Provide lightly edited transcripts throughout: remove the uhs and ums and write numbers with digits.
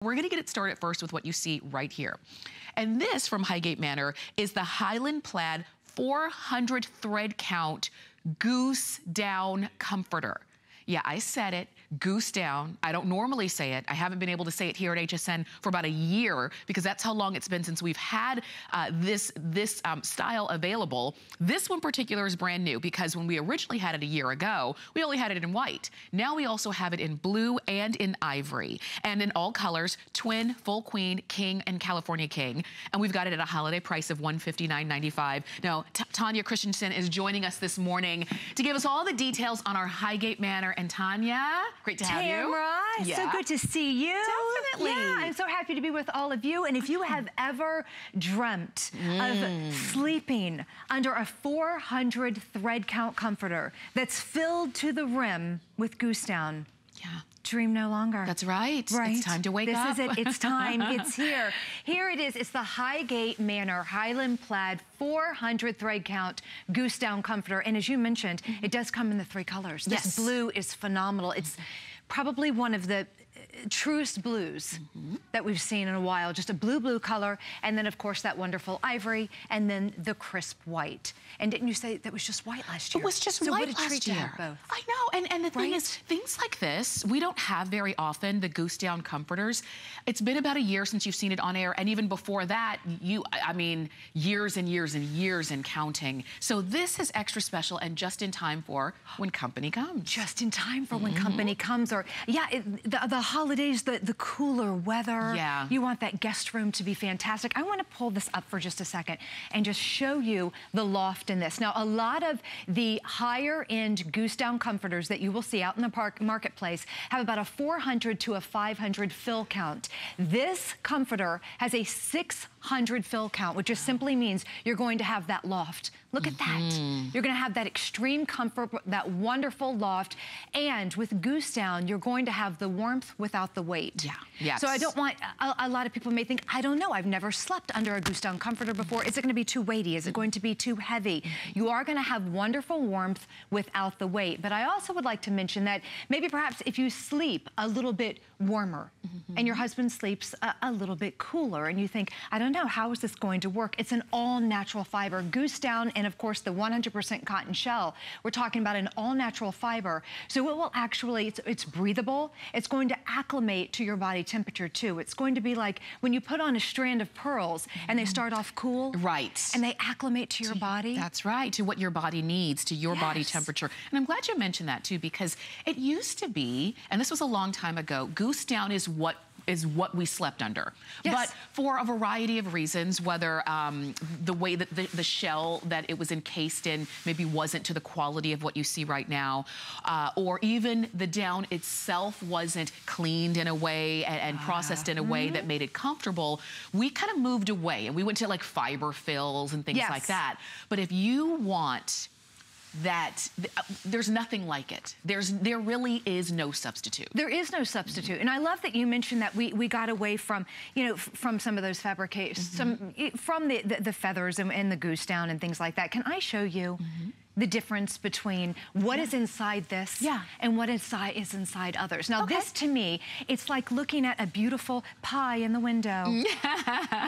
We're gonna get it started first with what you see right here. And this from Highgate Manor is the Highland Plaid 400 thread count Goose Down Comforter. Yeah, I said it, Goose Down. I don't normally say it. I haven't been able to say it here at HSN for about a year because that's how long it's been since we've had this style available. This one in particular is brand new because when we originally had it a year ago, we only had it in white. Now we also have it in blue and in ivory and in all colors, twin, full queen, king, and California king. And we've got it at a holiday price of $159.95. Now, Tanya Christensen is joining us this morning to give us all the details on our Highgate Manor. And Tanya, great to have you. Tamara, so good to see you. Definitely. Yeah, I'm so happy to be with all of you. And if you have ever dreamt of sleeping under a 400 thread count comforter that's filled to the rim with Goose Down, dream no longer. That's right. It's time to wake up. This is it. It's time. It's here. Here it is. It's the Highgate Manor Highland Plaid 400 thread count Goose Down comforter. And as you mentioned, it does come in the 3 colors. This blue is phenomenal. It's probably one of the truest blues that we've seen in a while. Just a blue color, and then of course that wonderful ivory, and then the crisp white. And didn't you say that was just white last year? It was just white last year. I know, and the thing is, things like this, we don't have very often, the Goose Down comforters. It's been about a year since you've seen it on air, and even before that, I mean, years and years and years and counting. So this is extra special and just in time for when company comes. Just in time for when company comes, or the holidays, the cooler weather. You want that guest room to be fantastic. I want to pull this up for just a second and just show you the loft in this. Now, a lot of the higher end Goose Down comforters that you will see out in the marketplace have about a 400 to a 500 fill count. This comforter has a 600 fill count, which just simply means you're going to have that loft. Look at that. You're gonna have that extreme comfort, that wonderful loft, and with Goose Down, you're going to have the warmth without the weight. So I don't want, a lot of people may think, I don't know, I've never slept under a Goose Down comforter before. Is it gonna be too weighty? Is it going to be too heavy? You are gonna have wonderful warmth without the weight. But I also would like to mention that maybe perhaps if you sleep a little bit warmer and your husband sleeps a little bit cooler and you think, I don't know, how is this going to work? It's an all natural fiber. Goose Down, and of course the 100% cotton shell. We're talking about an all natural fiber. So it will actually, it's breathable. It's going to acclimate to your body temperature too. It's going to be like when you put on a strand of pearls and they start off cool. And they acclimate to your body. That's right, to what your body needs, to your body temperature. And I'm glad you mentioned that too, because it used to be, and this was a long time ago, Goose Down is what we slept under. But for a variety of reasons, whether the way that the shell that it was encased in maybe wasn't to the quality of what you see right now, or even the down itself wasn't cleaned in a way and processed in a way that made it comfortable, we kind of moved away and we went to like fiber fills and things like that. But if you want that, there's nothing like it. There really is no substitute. There is no substitute. And I love that you mentioned that we got away from, from some of those fabrications, from the feathers and the Goose Down and things like that. Can I show you the difference between what is inside this and what is inside others? Now this to me, it's like looking at a beautiful pie in the window.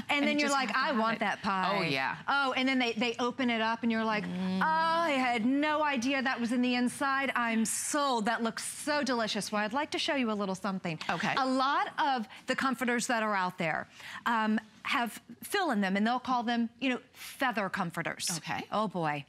And then you're like, I want that pie. Oh, and then they open it up and you're like, oh, I had no idea that was in the inside. I'm sold. That looks so delicious. Well, I'd like to show you a little something. A lot of the comforters that are out there have fill in them, and they'll call them, feather comforters. Oh boy.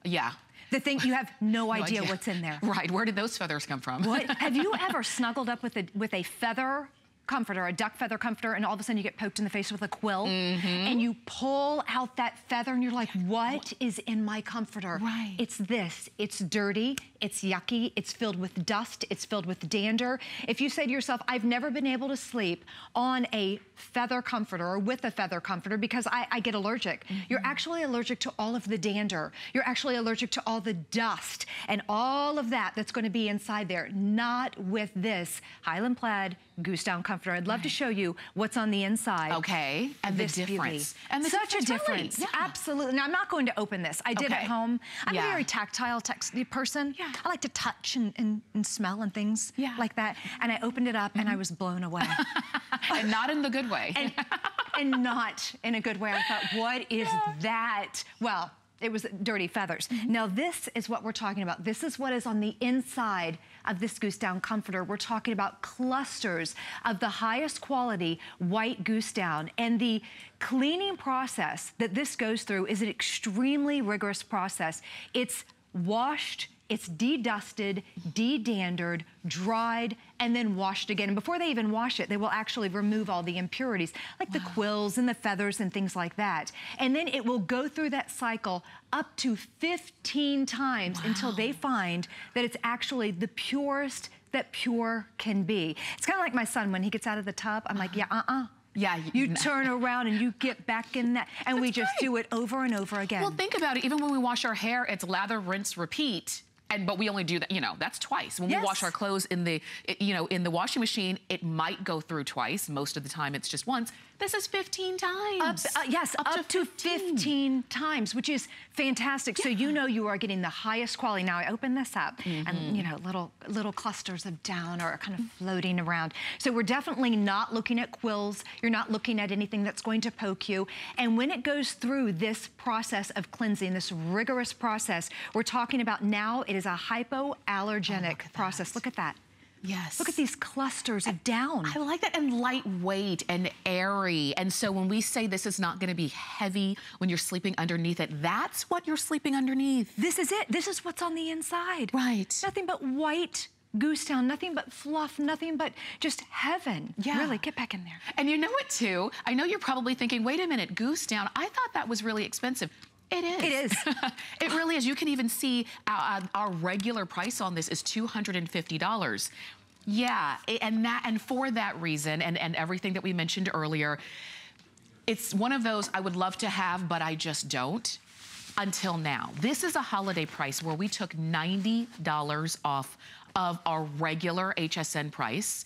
The thing, you have no idea what's in there. Where did those feathers come from? Have you ever snuggled up with a feather comforter, a duck feather comforter, and all of a sudden you get poked in the face with a quill, and you pull out that feather and you're like, what is in my comforter? It's this. It's dirty, it's yucky, it's filled with dust, it's filled with dander. If you say to yourself, I've never been able to sleep on a feather comforter or with a feather comforter because I get allergic. You're actually allergic to all of the dander. You're actually allergic to all the dust and all of that that's going to be inside there. Not with this Highland Plaid Goose Down comforter. I'd love to show you what's on the inside. And the difference. And such a difference. Absolutely. Now, I'm not going to open this. I did at home. I'm a very tactile person. I like to touch and smell and things like that. And I opened it up and I was blown away. And not in the good way. And not in a good way. I thought, what is that? Well, it was dirty feathers. Now this is what we're talking about. This is what is on the inside of this goose down comforter. We're talking about clusters of the highest quality white goose down. And the cleaning process that this goes through is an extremely rigorous process. It's washed, it's de-dusted, de-dandered, dried, and then washed again. And before they even wash it, they will actually remove all the impurities, like the quills and the feathers and things like that. And then it will go through that cycle up to 15 times until they find that it's actually the purest that pure can be. It's kind of like my son, when he gets out of the tub, I'm like, yeah, yeah, you turn around and you get back in that, and we just do it over and over again. Well, think about it. Even when we wash our hair, it's lather, rinse, repeat. But we only do that, that's twice. When we wash our clothes in the, in the washing machine, it might go through twice. Most of the time, it's just once. This is 15 times. Yes, up to 15 times, which is fantastic. So you know you are getting the highest quality. Now I open this up, and little clusters of down are kind of floating around. So we're definitely not looking at quills. You're not looking at anything that's going to poke you. And when it goes through this process of cleansing, this rigorous process, we're talking about now it is a hypoallergenic process. Look at that. Yes. Look at these clusters of down. I like that, and lightweight and airy. And so when we say this is not gonna be heavy when you're sleeping underneath it, that's what you're sleeping underneath. This is it. This is what's on the inside. Right. Nothing but white goose down, nothing but fluff, nothing but just heaven. Yeah. Really, get back in there. And you know what too? I know you're probably thinking, wait a minute, goose down, I thought that was really expensive. It is. It is. It really is. You can even see our regular price on this is $250. Yeah, and for that reason, and everything that we mentioned earlier, it's one of those I would love to have, but I just don't until now. This is a holiday price where we took $90 off of our regular HSN price.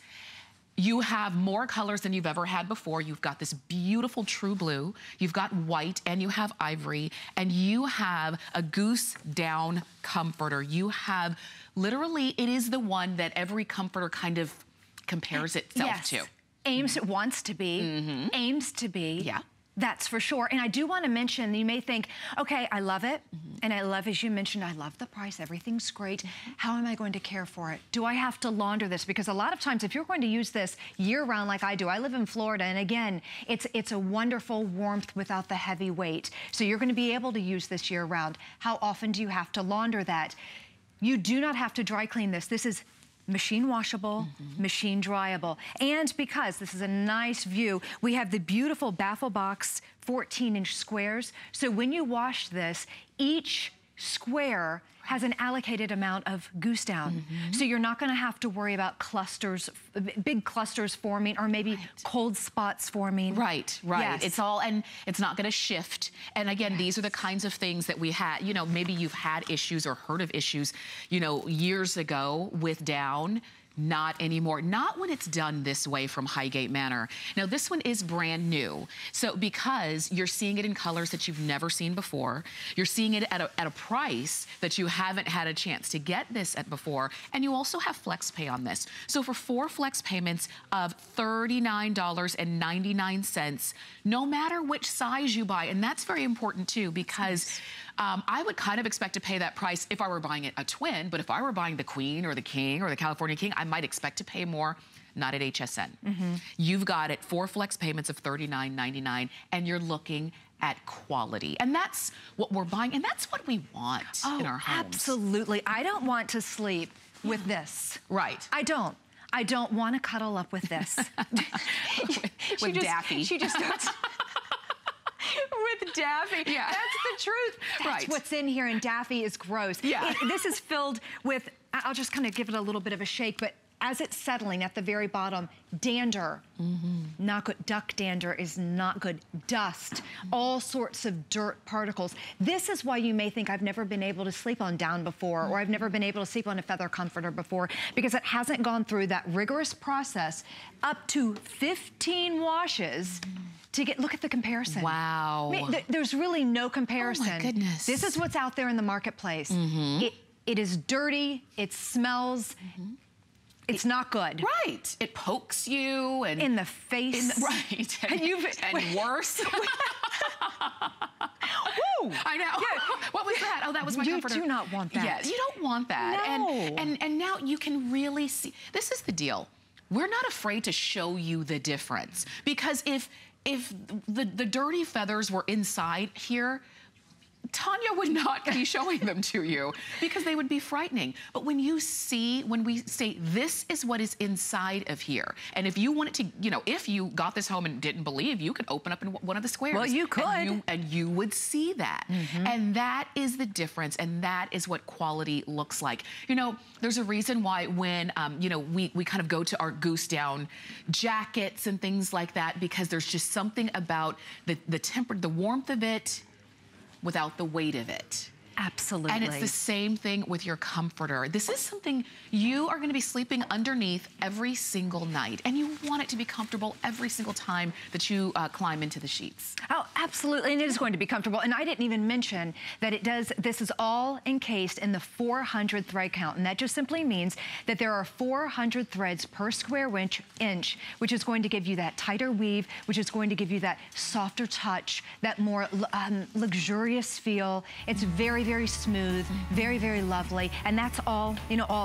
You have more colors than you've ever had before. You've got this beautiful true blue, you've got white, and you have ivory, and you have a goose down comforter. You have, literally, it is the one that every comforter kind of compares itself to. Wants to be, aims to be. Yeah. That's for sure. And I do want to mention, you may think, okay, I love it. And I love, as you mentioned, I love the price. Everything's great. How am I going to care for it? Do I have to launder this? Because a lot of times, if you're going to use this year round like I do, I live in Florida, and again, it's a wonderful warmth without the heavy weight. So you're going to be able to use this year round. How often do you have to launder that? You do not have to dry clean this. This is machine washable, machine dryable. And because this is a nice view, we have the beautiful baffle box 14-inch squares. So when you wash this, each square has an allocated amount of goose down. So you're not gonna have to worry about clusters, big clusters forming, or maybe cold spots forming. Right. Yes. It's all, and it's not gonna shift. And again, these are the kinds of things that we had, maybe you've had issues or heard of issues, years ago with down. Not anymore. Not when it's done this way from Highgate Manor. Now this one is brand new. So because you're seeing it in colors that you've never seen before, you're seeing it at a price that you haven't had a chance to get this at before, and you also have flex pay on this. So for 4 flex payments of $39.99, no matter which size you buy, and that's very important too, because I would kind of expect to pay that price if I were buying a twin, but if I were buying the Queen or the King or the California King, I might expect to pay more. Not at HSN. You've got it 4 flex payments of $39.99, and you're looking at quality. And that's what we're buying, and that's what we want in our homes. Absolutely. I don't want to sleep with this. Right. I don't want to cuddle up with this. with Daffy. She just starts... with Daffy. Yeah. That's the truth. That's what's in here, and Daffy is gross. Yeah. This is filled with, I'll just kind of give it a little bit of a shake, but as it's settling at the very bottom, dander, not good. Duck dander is not good. Dust, all sorts of dirt particles. This is why you may think I've never been able to sleep on down before, or I've never been able to sleep on a feather comforter before, because it hasn't gone through that rigorous process up to 15 washes to get, look at the comparison. Wow. I mean, there's really no comparison. Oh my goodness. This is what's out there in the marketplace. It is dirty, it smells. It's not good. Right. It pokes you and in the face. Right. And worse. Woo! I know. Yeah. What was that? Oh, that was my comforter. You do not want that. Yeah, you don't want that. No. And now you can really see. This is the deal. We're not afraid to show you the difference, because if the dirty feathers were inside here, Tanya would not be showing them to you because they would be frightening. But when we say this is what is inside of here, and if you wanted to, you know, if you got this home and didn't believe, you could open up in one of the squares. Well, you could. And you would see that. And that is the difference, and that is what quality looks like. You know, there's a reason why when, you know, we kind of go to our goose down jackets and things like that, because there's just something about the warmth of it without the weight of it. Absolutely. And it's the same thing with your comforter. This is something you are going to be sleeping underneath every single night, and you want it to be comfortable every single time that you climb into the sheets. Oh, absolutely, and it is going to be comfortable. And I didn't even mention that this is all encased in the 400 thread count, and that just simply means that there are 400 threads per square inch, which is going to give you that tighter weave, which is going to give you that softer touch, that more luxurious feel. It's very, very smooth, very, very lovely, and that's all, you know, all